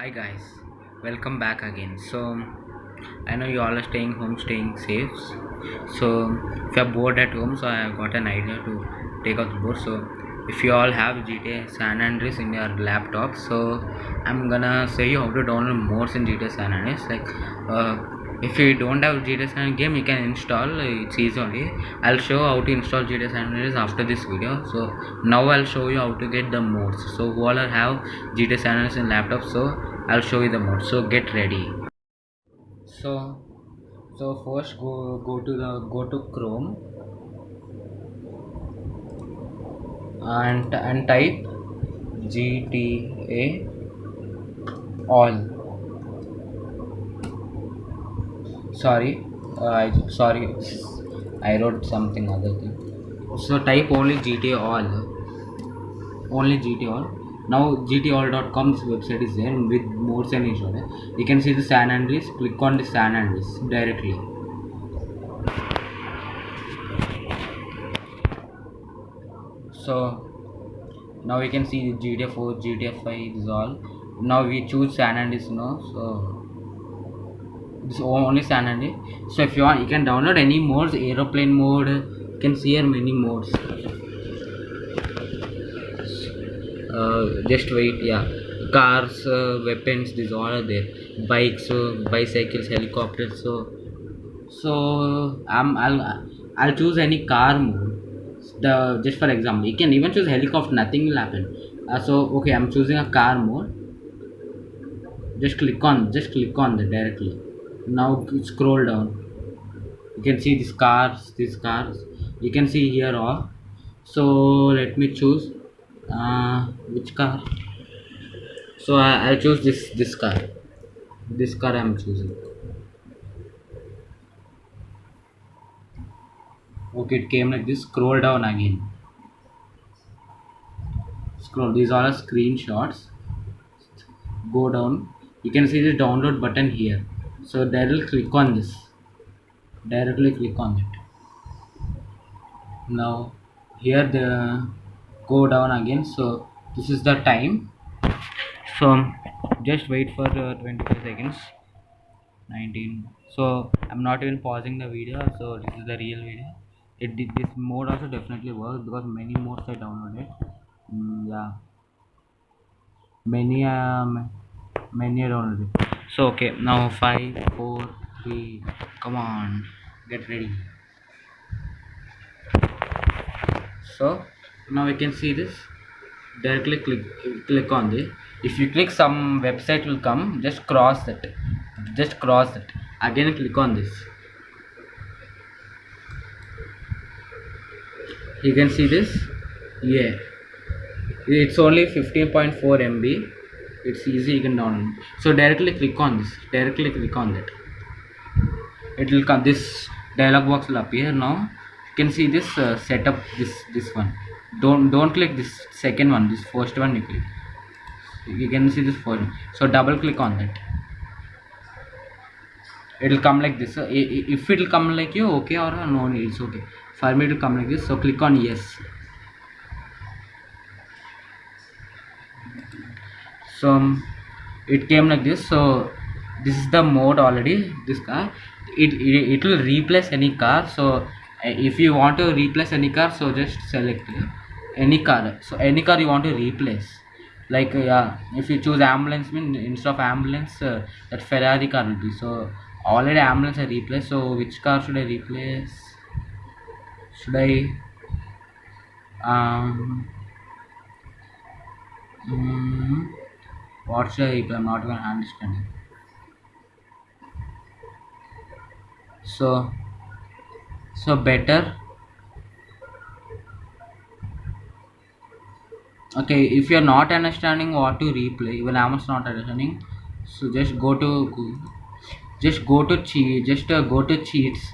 Hi guys, welcome back again. I know you all are staying home, staying safe. So if you're bored at home, so I have got an idea to take out the board. So if you all have GTA San Andreas in your laptop, so I'm gonna show you how to download mods in GTA San Andreas. If you don't have GTA San Andreas game, you can install. It's easy only. I'll show how to install GTA San Andreas after this video. So now I'll show you how to get the mods. So who all have GTA San Andreas in laptop, so I'll show you the mods. So get ready. So first go to Chrome and type GTA all. Sorry, I wrote something other thing. So type only GTA all, only GTA all. Now gtall.com's website is there with modes and installer. You can see the San Andreas. Click on the San Andreas directly. So now we can see GTA 4, GTA 5 is all. Now we choose San Andreas now. So this is only San Andreas. So if you want, you can download any modes. Aeroplane mode. You can see here many modes. Just wait. Yeah, cars, weapons. These all are there. Bikes, bicycles, helicopters. I'll choose any car mode. Just for example, you can even choose helicopter. Nothing will happen. Okay, I'm choosing a car mode. Just click on the directly. Now scroll down. You can see these cars. You can see here all. So let me choose which car. So I'll choose this car. This car I'm choosing. Okay, it came like this. Scroll down again. Scroll. These are screenshots. Go down. You can see the download button here. So directly click on this. Directly click on it. Now here the go down again. So this is the time. So just wait for 25 seconds. 19. So I'm not even pausing the video. So this is the real video. This mode also definitely works because many modes I downloaded. Yeah, many I downloaded. So okay, now 5, 4, 3. Come on, get ready. So now we can see this. Directly click on this. If you click, some website will come. Just cross it. Again click on this. You can see this. Yeah, it's only 15.4 MB. It's easy, you can download. So directly click on this. Directly click on that. It will come. This dialog box will appear. Now you can see this setup. This one. Don't click this second one. This first one you click. You can see this first one. So double click on that. It will come like this. If it will come like you, okay, or no, it's okay. For me it will come like this. So click on yes. So it came like this. So this is the mode already. This car, it will replace any car. So if you want to replace any car, so just select any car. So any car you want to replace, like yeah, if you choose ambulance, instead of ambulance, that Ferrari car will be. So already ambulance I replaced. So which car should I replace? Should I what should I replace? I'm not even understanding. So better. Okay, if you're not understanding what to replay, even I'm not understanding. So just go to cheat. Just go to cheats.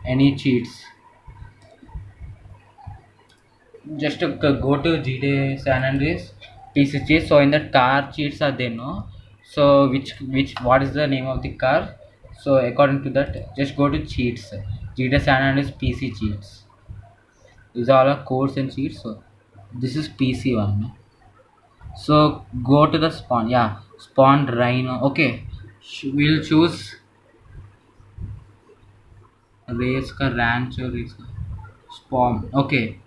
Any cheats. Just go to GTA San Andreas PC cheats. So in that car cheats are there, no? So which what is the name of the car? So according to that, just go to cheats. GTA San Andreas PC cheats. These are all codes and cheats. So this is PC one. No? So go to the spawn. Yeah, spawn rhino. Okay, we'll choose race ka ranch or race ka spawn. Okay,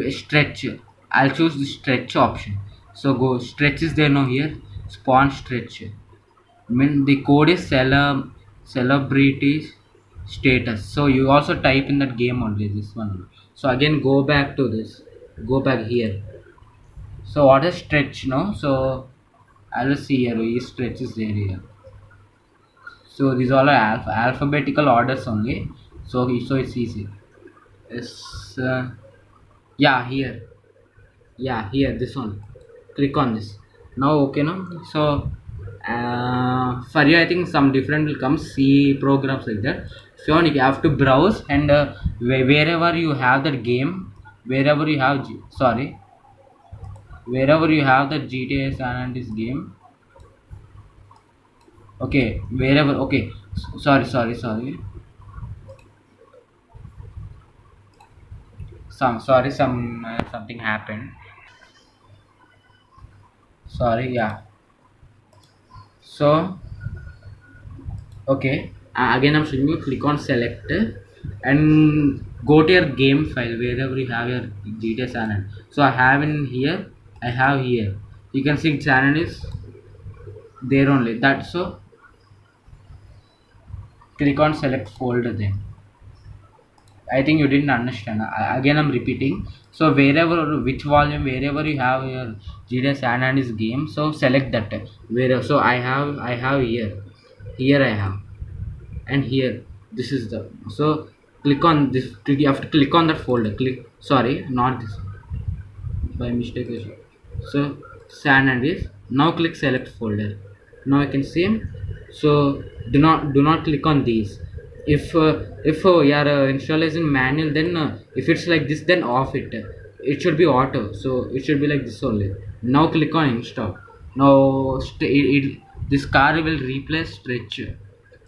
stretch. I'll choose the stretch option. So go stretch is there now here. Spawn stretch. Mean the code is celebrity status. So you also type in that game only this one. So again go back to this. Go back here. So what is stretch now? So I will see here. Each stretch is there here. So these all are alphabetical orders only. So it's easy. It's yeah here. Yeah here this one. Click on this. Now okay no. So for you I think some different will come. C programs like that. So you have to browse and wherever you have that game, wherever you have sorry, wherever you have the GTA San Andreas game. Okay, wherever. Okay, sorry. Some something happened. Sorry, yeah. So okay, again I'm showing you. Click on select and go to your game file wherever you have your GTA San Andreas. So I have in here. I have here. You can see San Andreas there only. That so click on select folder then. I think you didn't understand. Again, I'm repeating. So wherever, which volume, wherever you have your GDS San Andreas game, so select that. Where so I have here, here I have, and here. This is the so click on this. You have to click on that folder. Click. Sorry, not this. By mistake. So San Andreas. Now click select folder. Now I can see. So do not click on these. If you are installation manual, then if it's like this, then off it. It should be auto. So it should be like this only. Now click on install. Now this car will replace stretch.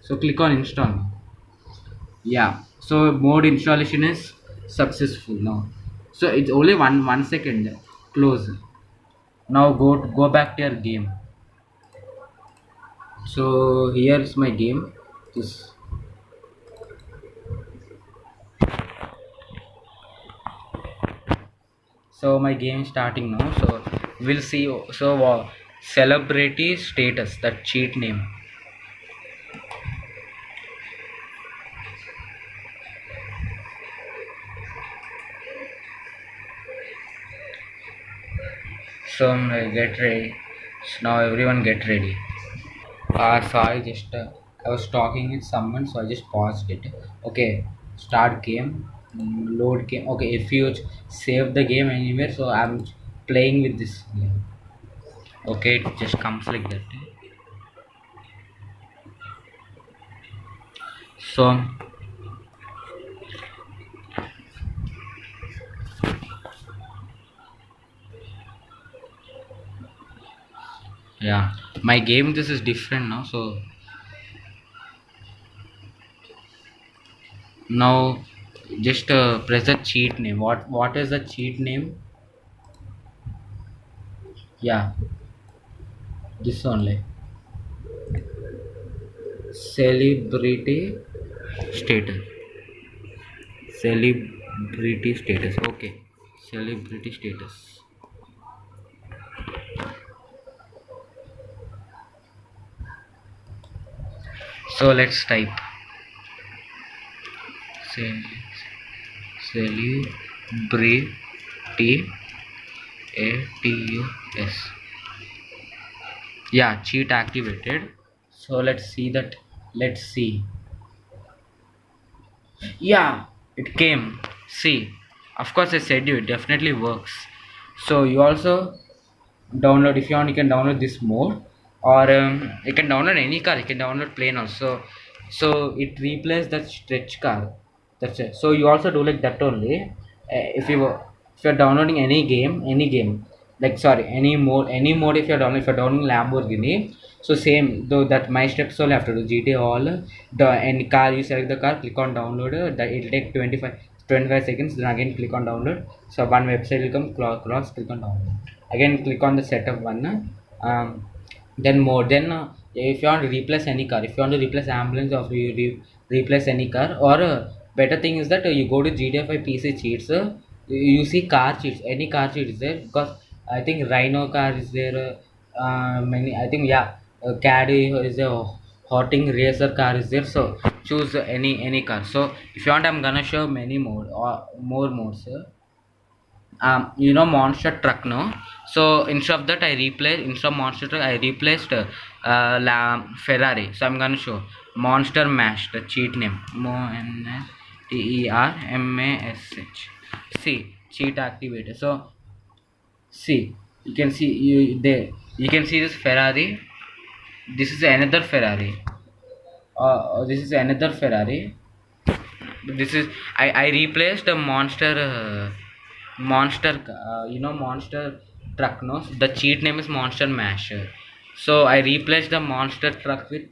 So click on install. Yeah, so mode installation is successful now. So it's only one second. Close. Now go back to your game. So here's my game. This so my game is starting now. So we'll see. So celebrity status, that cheat name. So get ready. So now everyone get ready. So I was talking with someone, so I just paused it. Okay, start game, load game. Okay, if you save the game anywhere, so I'm playing with this game. Okay, it just comes like that. So yeah, my game this is different now. So now just press the cheat name. What is the cheat name? Yeah, this only. Celebrity status. Celebrity status. Okay, celebrity status. So let's type ce- celebrity ATUS. Yeah, cheat activated. So let's see that. Let's see. Yeah, it came. See, of course I said you it definitely works. So you also download if you want. You can download this mode, or you can download any car. You can download plain also. So it replaces that stretch car. That's it. So you also do like that only. If you're downloading any game, like sorry, any mode. If you're downloading Lamborghini, so same though that my steps all have to do GTA all. The any car you select the car, click on download. That it'll take 25 seconds. Then again click on download. So one website will come. Cross click on download. again click on the setup one. Then more, then if you want to replace any car, if you want to replace ambulance, or you replace any car, or better thing is that you go to GDFI PC cheats, you see car cheats, any car cheat is there, because I think Rhino car is there, many, I think, yeah, Caddy is a Hotting racer car is there. So choose any car. So if you want, I'm gonna show many more or more modes. Monster truck, no. So instead of that, instead of monster truck, I replaced la Ferrari. So I'm gonna show Monster Mash, the cheat name, Monstermash. See, cheat activated. So see, you can see, you can see this Ferrari. This is another Ferrari. This is another Ferrari. This is, I replaced the monster truck, no. The cheat name is Monster Mash. So I replaced the monster truck with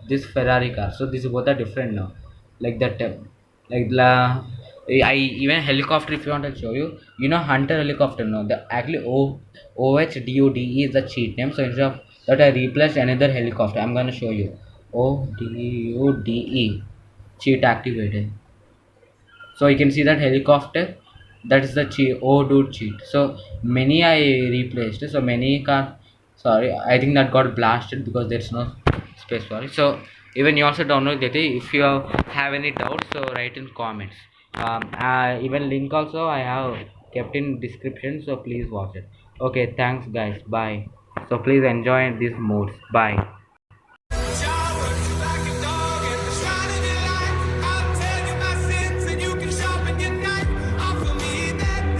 this Ferrari car. So these both are different now, like that, like la I even helicopter, if you want to show you, Hunter helicopter, no. The actually OHDUDE is the cheat name. So instead of that, I replaced another helicopter. I'm gonna show you ODUDE, cheat activated. So you can see that helicopter, that is the cheat. Oh dude, cheat. So many I replaced. So many car, sorry, I think that got blasted because there's no space for it. So even you also download that. If you have any doubts, so write in comments. Even link also I have kept in description, so please watch it. Okay, thanks guys, bye. So please enjoy these modes, bye.